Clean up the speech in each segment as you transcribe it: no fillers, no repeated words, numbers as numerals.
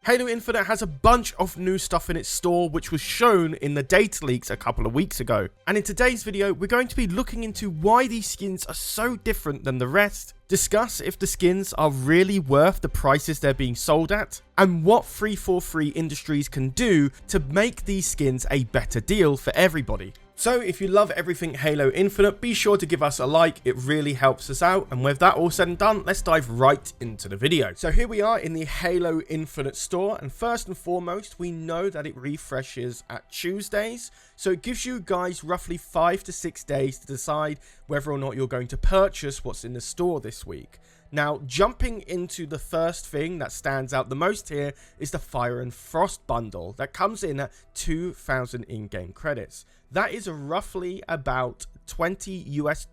Halo Infinite has a bunch of new stuff in its store which was shown in the data leaks a couple of weeks ago. And in today's video, we're going to be looking into why these skins are so different than the rest, discuss if the skins are really worth the prices they're being sold at, and what 343 Industries can do to make these skins a better deal for everybody. So if you love everything Halo Infinite, be sure to give us a like, it really helps us out. And with that all said and done, let's dive right into the video. So here we are in the Halo Infinite store, and first and foremost, we know that it refreshes at Tuesdays. So it gives you guys roughly 5 to 6 days to decide whether or not you're going to purchase what's in the store this week. Now, jumping into the first thing that stands out the most here is the Fire and Frost bundle that comes in at 2,000 in-game credits. That is roughly about $20 US.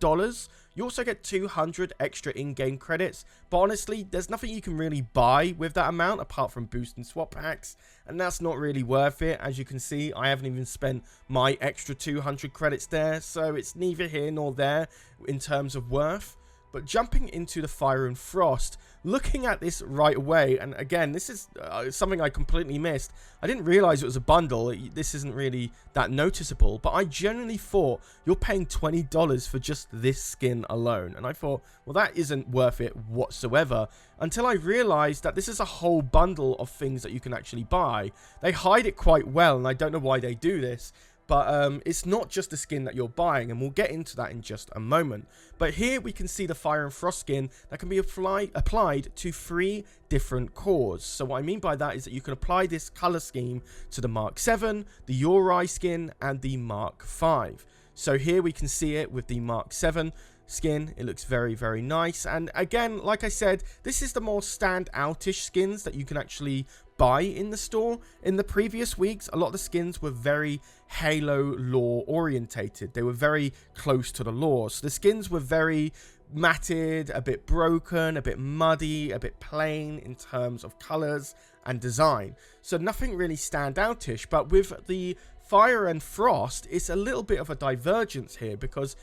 You also get 200 extra in-game credits, but honestly, there's nothing you can really buy with that amount apart from boost and swap packs, and that's not really worth it. As you can see, I haven't even spent my extra 200 credits there, so it's neither here nor there in terms of worth. But jumping into the Fire and Frost, looking at this right away, and again, this is something I completely missed. I didn't realize it was a bundle. This isn't really that noticeable, but I genuinely thought you're paying $20 for just this skin alone. And I thought, well, that isn't worth it whatsoever, until I realized that this is a whole bundle of things that you can actually buy. They hide it quite well, and I don't know why they do this. But it's not just the skin that you're buying, and we'll get into that in just a moment. But here we can see the Fire and Frost skin that can be applied to 3 different cores. So what I mean by that is that you can apply this color scheme to the Mark 7, the Uri skin, and the Mark 5. So here we can see it with the Mark 7 skin. It looks very, very nice. And again, like I said, this is the more stand-outish skins that you can actually buy in the store. In the previous weeks, a lot of the skins were very Halo lore orientated. They were very close to the lore. So the skins were very matted, a bit broken, a bit muddy, a bit plain in terms of colors and design. So nothing really stand-outish. But with the Fire and Frost, it's a little bit of a divergence here, because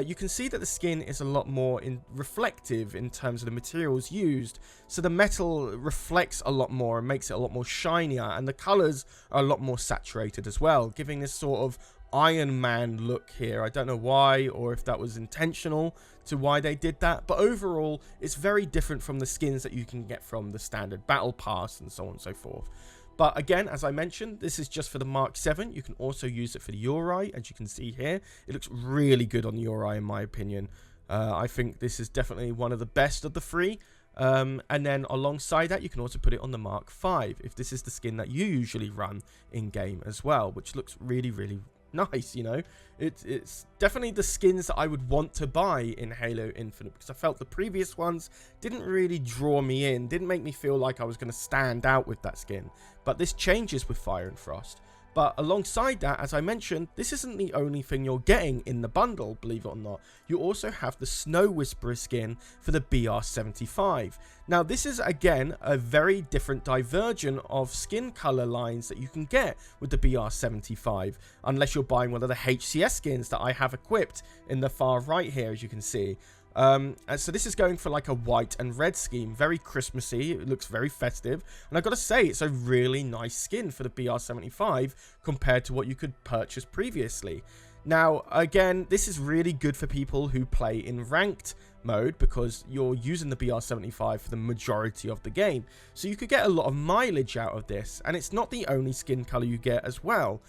you can see that the skin is a lot more reflective in terms of the materials used. So the metal reflects a lot more and makes it a lot more shinier, and the colors are a lot more saturated as well, giving this sort of Iron Man look here. I don't know why, or if that was intentional to why they did that, but overall it's very different from the skins that you can get from the standard battle pass and so on and so forth. But again, as I mentioned, this is just for the Mark 7. You can also use it for the Uri, as you can see here. It looks really good on the Uri, in my opinion. I think this is definitely one of the best of the 3. And then alongside that, you can also put it on the Mark 5, if this is the skin that you usually run in-game as well, which looks really, really nice, you know. It's definitely the skins that I would want to buy in Halo Infinite, because I felt the previous ones didn't really draw me in, didn't make me feel like I was going to stand out with that skin. But this changes with Fire and Frost. But alongside that, as I mentioned, this isn't the only thing you're getting in the bundle, believe it or not. You also have the Snow Whisperer skin for the BR75. Now, this is, again, a very different diversion of skin color lines that you can get with the BR75, unless you're buying one of the HCS skins that I have equipped in the far right here, as you can see. And so this is going for like a white and red scheme, very Christmassy. It looks very festive, and I've got to say, it's a really nice skin for the BR75 compared to what you could purchase previously. Now, again, this is really good for people who play in ranked mode, because you're using the BR75 for the majority of the game, so you could get a lot of mileage out of this. And it's not the only skin color you get as well.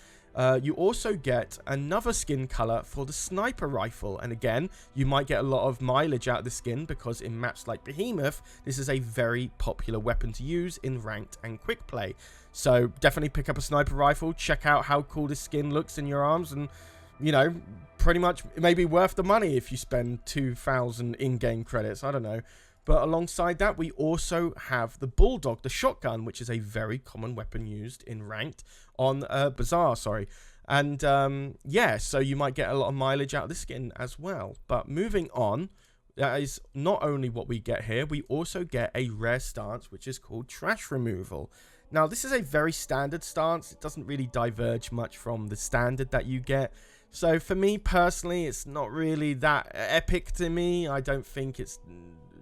You also get another skin color for the sniper rifle, and again, you might get a lot of mileage out of the skin, because in maps like Behemoth, this is a very popular weapon to use in ranked and quick play. So definitely pick up a sniper rifle, check out how cool this skin looks in your arms, and you know, pretty much it may be worth the money if you spend 2,000 in-game credits. I don't know. But alongside that, we also have the Bulldog, the shotgun, which is a very common weapon used in ranked on Bazaar, sorry. And yeah, so you might get a lot of mileage out of the skin as well. But moving on, that is not only what we get here, we also get a rare stance, which is called Trash Removal. Now, this is a very standard stance. It doesn't really diverge much from the standard that you get. So for me personally, it's not really that epic to me. I don't think it's,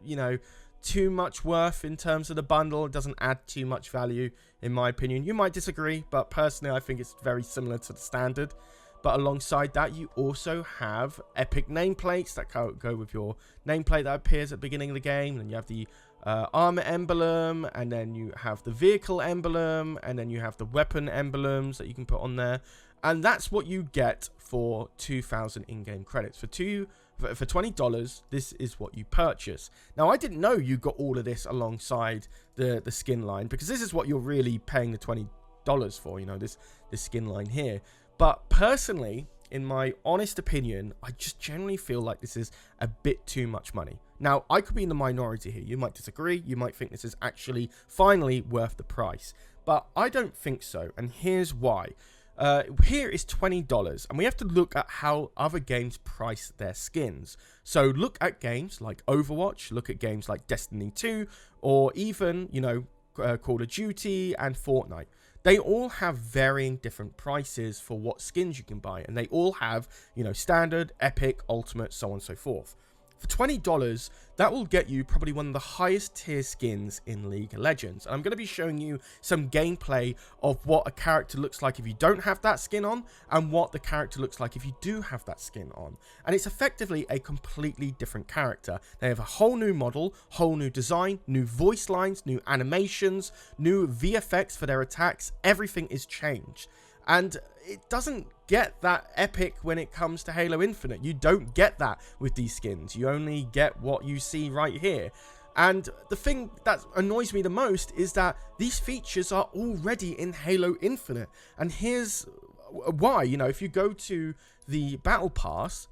you know, too much worth in terms of the bundle. It doesn't add too much value, in my opinion. You might disagree, but personally, I think it's very similar to the standard. But alongside that, you also have epic nameplates that go with your nameplate that appears at the beginning of the game. And you have the armor emblem, and then you have the vehicle emblem, and then you have the weapon emblems that you can put on there. And that's what you get for 2,000 in-game credits. For $20, this is what you purchase. Now, I didn't know you got all of this alongside the skin line, because this is what you're really paying the $20 for, you know, this skin line here. But personally, in my honest opinion, I just generally feel like this is a bit too much money. Now, I could be in the minority here. You might disagree. You might think this is actually finally worth the price. But I don't think so, and here's why. Here is $20, and we have to look at how other games price their skins. So look at games like Overwatch, look at games like Destiny 2, or even, you know, Call of Duty and Fortnite. They all have varying different prices for what skins you can buy, and they all have, you know, standard, epic, ultimate, so on and so forth. For $20, that will get you probably one of the highest tier skins in League of Legends. And I'm going to be showing you some gameplay of what a character looks like if you don't have that skin on, and what the character looks like if you do have that skin on. And it's effectively a completely different character. They have a whole new model, whole new design, new voice lines, new animations, new VFX for their attacks. Everything is changed. And it doesn't get that epic when it comes to Halo Infinite. You don't get that with these skins. You only get what you see right here. And the thing that annoys me the most is that these features are already in Halo Infinite. And here's why. You know, if you go to the Battle Pass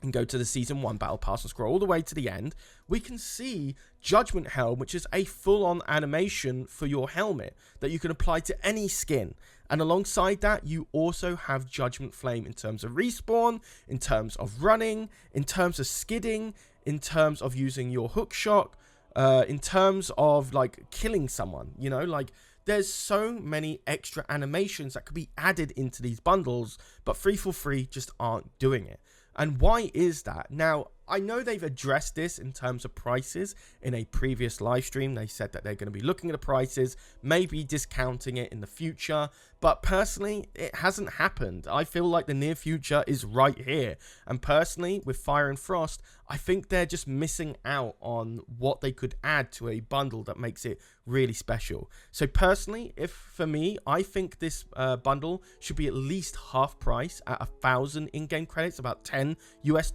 and go to the Season 1 Battle Pass and scroll all the way to the end, we can see Judgment Helm, which is a full-on animation for your helmet that you can apply to any skin. And alongside that, you also have Judgment Flame in terms of respawn, in terms of running, in terms of skidding, in terms of using your hook shot, in terms of like killing someone, you know, like there's so many extra animations that could be added into these bundles, but 343 just aren't doing it. And why is that? Now, I know they've addressed this in terms of prices in a previous live stream. They said that they're going to be looking at the prices, maybe discounting it in the future. But personally, it hasn't happened. I feel like the near future is right here. And personally, with Fire and Frost, I think they're just missing out on what they could add to a bundle that makes it really special. So personally, for me, I think this bundle should be at least half price at 1,000 in-game credits, about $10 US.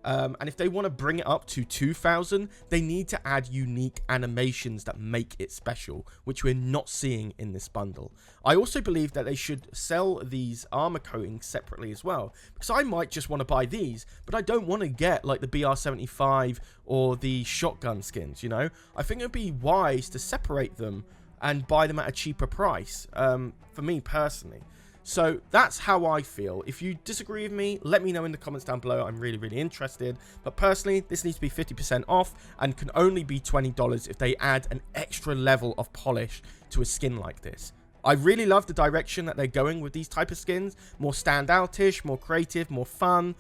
And if they want to bring it up to 2,000, they need to add unique animations that make it special, which we're not seeing in this bundle. I also believe that they should sell these armor coatings separately as well, because I might just want to buy these, but I don't want to get like the BR75 or the shotgun skins, you know? I think it would be wise to separate them and buy them at a cheaper price, for me personally. So that's how I feel. If you disagree with me, let me know in the comments down below. I'm really, really interested. But personally, this needs to be 50% off and can only be $20 if they add an extra level of polish to a skin like this. I really love the direction that they're going with these type of skins. More standout-ish, more creative, more fun.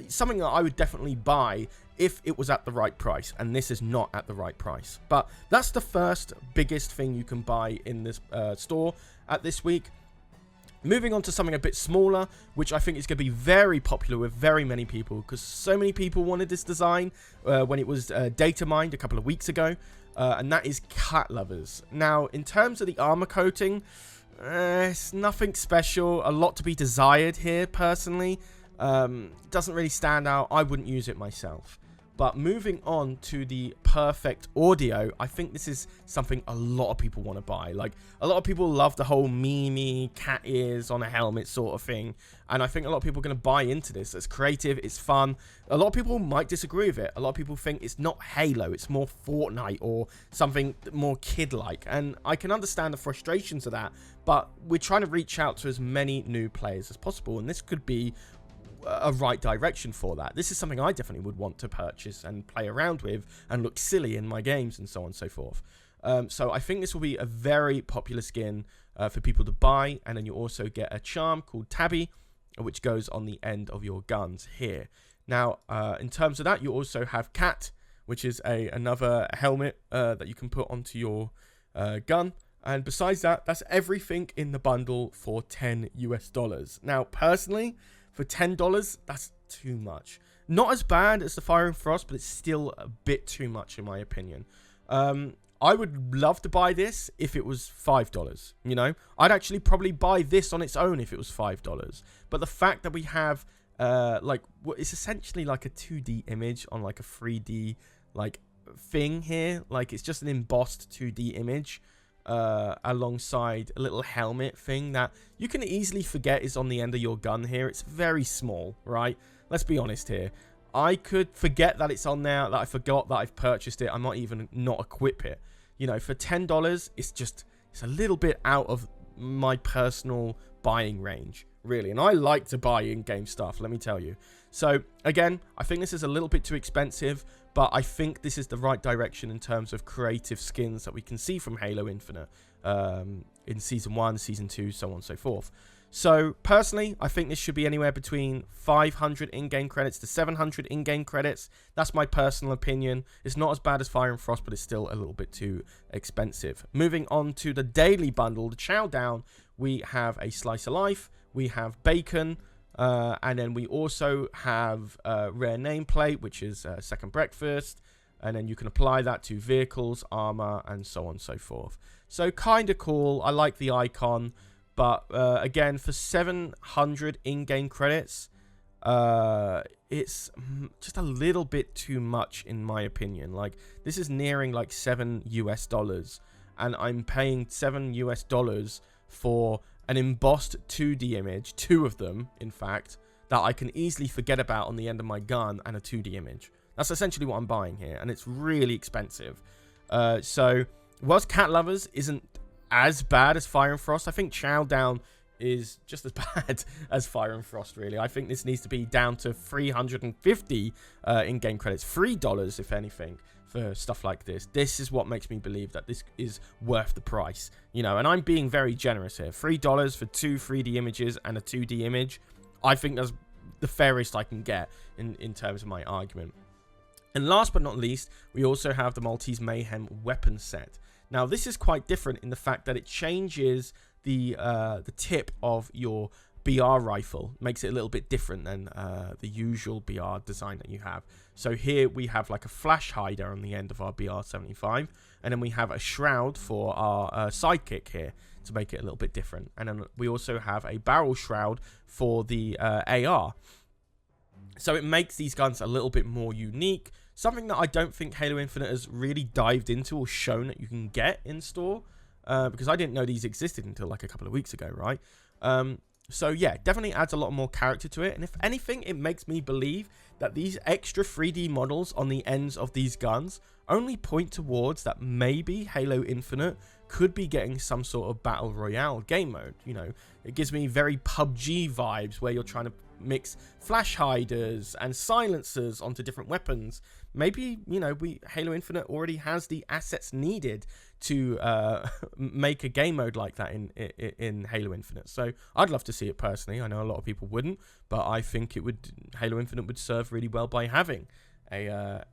Something that I would definitely buy if it was at the right price, and this is not at the right price. But that's the first biggest thing you can buy in this store at this week. Moving on to something a bit smaller, which I think is going to be very popular with very many people, because so many people wanted this design when it was data mined a couple of weeks ago, and that is Cat Lovers. Now, in terms of the armor coating, it's nothing special, a lot to be desired here personally. Doesn't really stand out. I wouldn't use it myself. But moving on to the perfect audio, I think this is something a lot of people want to buy. Like, a lot of people love the whole meme cat ears on a helmet sort of thing. And I think a lot of people are going to buy into this. It's creative, it's fun. A lot of people might disagree with it. A lot of people think it's not Halo, it's more Fortnite or something more kid-like. And I can understand the frustrations of that. But we're trying to reach out to as many new players as possible. And this could be a right direction for that. This is something I definitely would want to purchase and play around with and look silly in my games and so on and so forth. So I think this will be a very popular skin for people to buy. And then you also get a charm called Tabby, which goes on the end of your guns here. Now, in terms of that, you also have Cat, which is another helmet that you can put onto your gun. And besides that, that's everything in the bundle for $10 US. Now, personally, for $10, that's too much. Not as bad as the Fire and Frost, but it's still a bit too much in my opinion. I would love to buy this if it was $5, you know? I'd actually probably buy this on its own if it was $5. But the fact that we have, it's essentially like a 2D image on like a 3D, like, thing here. Like, it's just an embossed 2D image. Alongside a little helmet thing that you can easily forget is on the end of your gun here. It's very small, right? Let's be honest here. I could forget that it's on there, that I forgot that I've purchased it. I might even not equip it. You know, for $10, it's a little bit out of my personal buying range, really. And I like to buy in-game stuff, let me tell you. So, again, I think this is a little bit too expensive, but I think this is the right direction in terms of creative skins that we can see from Halo Infinite in Season 1, Season 2, so on and so forth. So, personally, I think this should be anywhere between 500 in-game credits to 700 in-game credits. That's my personal opinion. It's not as bad as Fire and Frost, but it's still a little bit too expensive. Moving on to the daily bundle, the Chow Down, we have a Slice of Life, we have Bacon, and then we also have Rare Nameplate, which is Second Breakfast, and then you can apply that to vehicles, armor, and so on and so forth. So, kind of cool. I like the icon. But, again, for 700 in-game credits, it's just a little bit too much, in my opinion. Like, this is nearing, like, $7 US. And I'm paying $7 US for an embossed 2D image, 2 of them, in fact, that I can easily forget about on the end of my gun, and a 2D image. That's essentially what I'm buying here, and it's really expensive. So, whilst Cat Lovers isn't as bad as Fire and Frost, I think Chow Down is just as bad as Fire and Frost, really. I think this needs to be down to 350 in-game credits, $3 if anything, for stuff like this. This is what makes me believe that this is worth the price, you know, and I'm being very generous here. $3 for 2 3D images and a 2D image. I think that's the fairest I can get in terms of my argument. And last but not least, we also have the Maltese Mayhem weapon set. Now, this is quite different in the fact that it changes the tip of your BR rifle. Makes it a little bit different than the usual BR design that you have. So here we have like a flash hider on the end of our BR75. And then we have a shroud for our sidekick here to make it a little bit different. And then we also have a barrel shroud for the AR. So it makes these guns a little bit more unique. Something that I don't think Halo Infinite has really dived into or shown that you can get in store. Because I didn't know these existed until like a couple of weeks ago, right? So yeah, definitely adds a lot more character to it. And if anything, it makes me believe that these extra 3D models on the ends of these guns only point towards that maybe Halo Infinite could be getting some sort of Battle Royale game mode. You know, it gives me very PUBG vibes where you're trying to mix flash hiders and silencers onto different weapons. Maybe, you know, Halo Infinite already has the assets needed to make a game mode like that in Halo Infinite. So I'd love to see it personally. I know a lot of people wouldn't, but I think Halo Infinite would serve really well by having a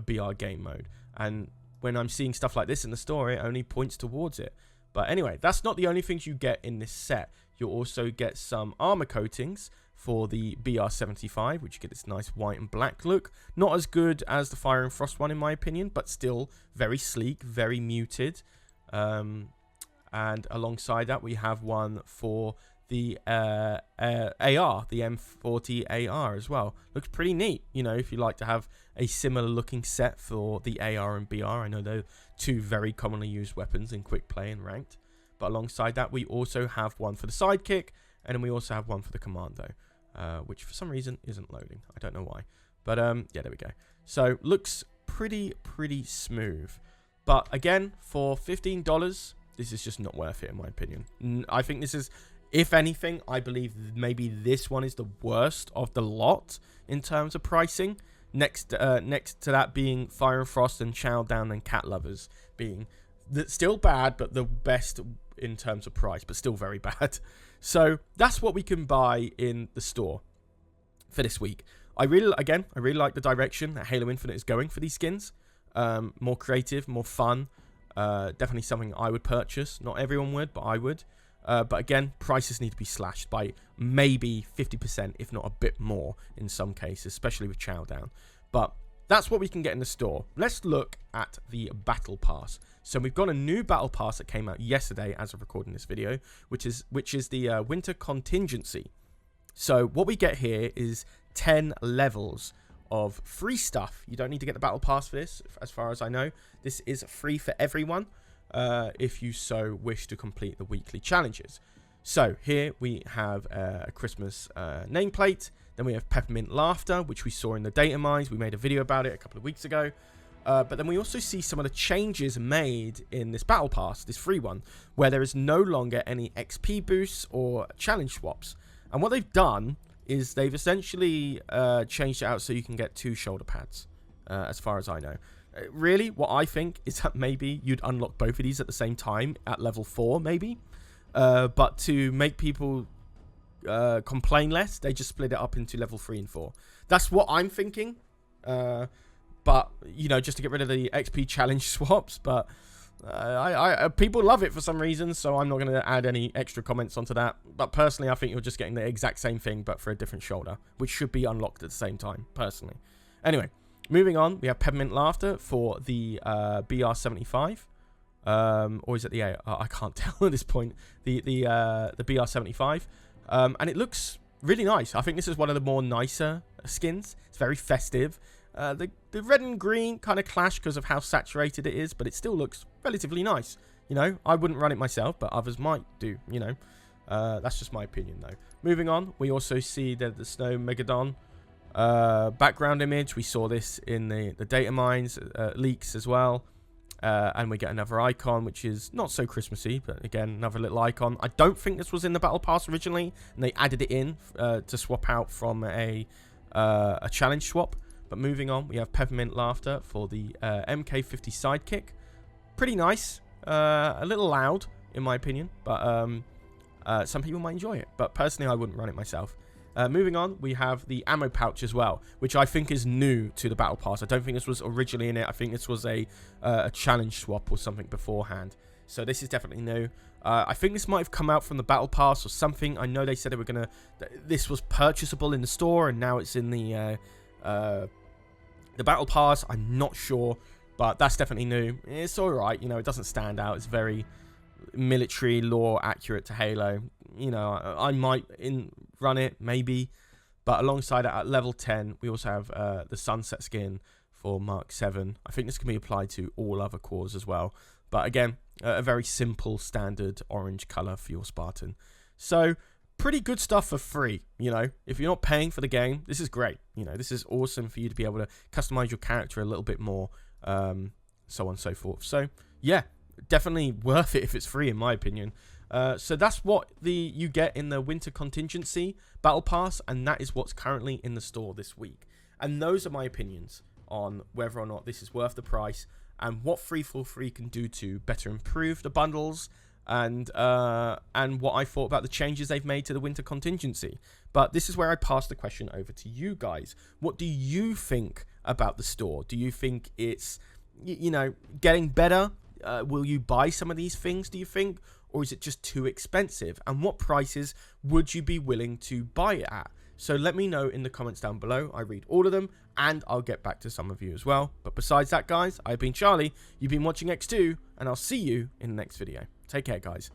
BR game mode. And when I'm seeing stuff like this in the store, it only points towards it. But anyway, that's not the only things you get in this set. You'll also get some armor coatings for the BR75, which you get this nice white and black look. Not as good as the Fire and Frost one, in my opinion, but still very sleek, very muted. And alongside that, we have one for the AR, the M40 AR as well. Looks pretty neat, you know, if you like to have a similar looking set for the AR and BR. I know they're 2 very commonly used weapons in quick play and ranked. But alongside that, we also have one for the sidekick, and then we also have one for the commando, which for some reason isn't loading. I don't know why. But yeah, there we go. So looks pretty smooth. But again, for $15, this is just not worth it in my opinion. I think this is, if anything, I believe maybe this one is the worst of the lot in terms of pricing. Next to that being Fire and Frost and Chow Down and Cat Lovers being still bad, but the best in terms of price, but still very bad. So that's what we can buy in the store for this week. I really like the direction that Halo Infinite is going for these skins. More creative, more fun. Definitely something I would purchase. Not everyone would, but I would. But again, prices need to be slashed by maybe 50%, if not a bit more in some cases, especially with Chow down. But that's what we can get in the store. Let's look at the Battle Pass. So we've got a new Battle Pass that came out yesterday as of recording this video, which is the Winter Contingency. So what we get here is 10 levels of free stuff. You don't need to get the Battle Pass for this, as far as I know. This is free for everyone. If you so wish to complete the weekly challenges. So here we have a Christmas nameplate. Then we have Peppermint Laughter, which we saw in the data mines. We made a video about it a couple of weeks ago. But then we also see some of the changes made in this Battle Pass, this free one, where there is no longer any XP boosts or challenge swaps. And what they've done is they've essentially changed it out so you can get 2 shoulder pads, as far as I know. Really, what I think is that maybe you'd unlock both of these at the same time at level 4, maybe. But to make people complain less, they just split it up into level 3 and 4. That's what I'm thinking. But, you know, just to get rid of the XP challenge swaps. But people love it for some reason, so I'm not going to add any extra comments onto that. But personally, I think you're just getting the exact same thing, but for a different shoulder, which should be unlocked at the same time, personally. Anyway. Moving on, we have Peppermint Laughter for the BR75, or is it the A? I can't tell at this point. The BR75, and it looks really nice. I think this is one of the more nicer skins. It's very festive. The red and green kind of clash because of how saturated it is, but it still looks relatively nice. You know, I wouldn't run it myself, but others might do. You know, that's just my opinion though. Moving on, we also see the Snow Megadon. Background image. We saw this in the data mines leaks as well, and we get another icon which is not so Christmassy, but again another little icon. I don't think this was in the Battle Pass originally, and they added it in to swap out from a challenge swap. But moving on, we have Peppermint Laughter for the MK50 Sidekick. Pretty nice, a little loud in my opinion, but some people might enjoy it, but personally I wouldn't run it myself. Moving on, we have the ammo pouch as well, which I think is new to the Battle Pass. I don't think this was originally in it. I think this was a challenge swap or something beforehand. So this is definitely new. I think this might have come out from the Battle Pass or something. I know they said they were going to... This was purchasable in the store, and now it's in the Battle Pass. I'm not sure, but that's definitely new. It's alright, you know, it doesn't stand out. It's very military lore accurate to Halo. You know, I might run it, maybe. But alongside it, at level 10, we also have the Sunset skin for Mark 7. I think this can be applied to all other cores as well. But again, a very simple, standard orange colour for your Spartan. So, pretty good stuff for free, you know. If you're not paying for the game, this is great. You know, this is awesome for you to be able to customize your character a little bit more, so on and so forth. So, yeah, definitely worth it if it's free, in my opinion. So that's what you get in the Winter Contingency Battle Pass, and that is what's currently in the store this week. And those are my opinions on whether or not this is worth the price and what 343 can do to better improve the bundles, and what I thought about the changes they've made to the Winter Contingency. But this is where I pass the question over to you guys. What do you think about the store? Do you think it's, you know, getting better? Will you buy some of these things, do you think? Or is it just too expensive? And what prices would you be willing to buy it at? So let me know in the comments down below. I read all of them, and I'll get back to some of you as well. But besides that, guys, I've been Charlie. You've been watching EcksToo, and I'll see you in the next video. Take care, guys.